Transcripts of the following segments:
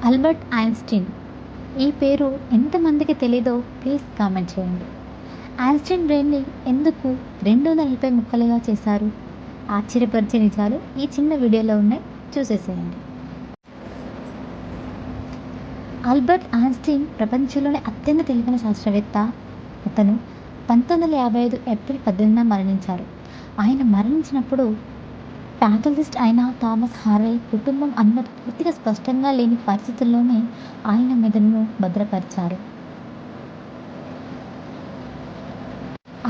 Albert Einstein. ఈ పేరు ఎంతమందికి తెలీదో ప్లీజ్ కామెంట్ చేయండి. ఐన్‌స్టీన్ బ్రెయిన్‌ని ఎందుకు 240 ముక్కలుగా చేశారు? ఆశ్చర్యపరిచే నిజాలు ఈ చిన్న వీడియోలో ఉన్నాయి, చూసేసేయండి. ఆల్బర్ట్ ఐన్‌స్టీన్ ప్రపంచంలోనే అత్యంత తెలివైన శాస్త్రవేత్త. అతను 1955 ఏప్రిల్ 18న మరణించారు. ఆయన మరణించినప్పుడు ప్యాథాలజిస్ట్ అయిన థామస్ హార్వే కుటుంబం అనుమతి పూర్తిగా స్పష్టంగా లేని పరిస్థితుల్లోనే ఆయన మెదడును భద్రపరిచారు.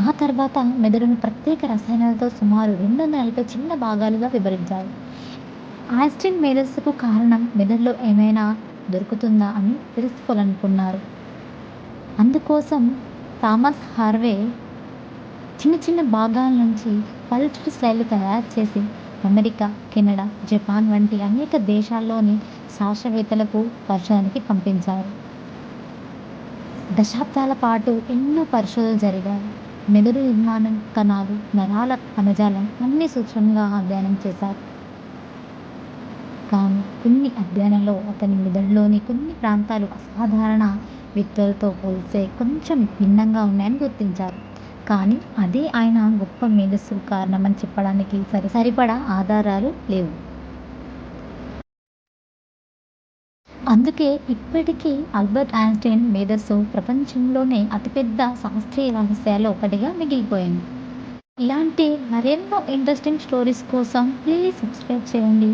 ఆ తర్వాత మెదడును ప్రత్యేక రసాయనాలతో సుమారు 240 చిన్న భాగాలుగా విభజించారు. ఐన్‌స్టీన్ మేధస్సుకు కారణం మెదడులో ఏమైనా దొరుకుతుందా అని తెలుసుకోవాలనుకున్నారు. అందుకోసం థామస్ హార్వే చిన్న చిన్న భాగాల నుంచి పల్స్డ్ స్లైడ్లు తయారు చేసి అమెరికా, కెనడా, జపాన్ వంటి అనేక దేశాల్లోని శాస్త్రవేత్తలకు పరిశోధనకి పంపించారు. దశాబ్దాల పాటు ఎన్నో పరిశోధనలు జరిగాయి. మెదడు నిర్మాణం, కణాలు, నరాల కణజాలం అన్నీ సూక్ష్మంగా అధ్యయనం చేశారు. కానీ కొన్ని అధ్యయనంలో అతని మెదడులోని కొన్ని ప్రాంతాలు అసాధారణ వ్యక్తులతో పోలిస్తే కొంచెం భిన్నంగా ఉన్నాయని గుర్తించారు. కానీ అదే ఆయన గొప్ప మేధస్సుకు కారణమని చెప్పడానికి సరిపడా ఆధారాలు లేవు. అందుకే ఇప్పటికీ ఆల్బర్ట్ ఐన్‌స్టీన్ మేధస్సు ప్రపంచంలోనే అతిపెద్ద శాస్త్రీయ రహస్యాల్లో ఒకటిగా మిగిలిపోయింది. ఇలాంటి మరెన్నో ఇంట్రెస్టింగ్ స్టోరీస్ కోసం ప్లీజ్ సబ్స్క్రైబ్ చేయండి.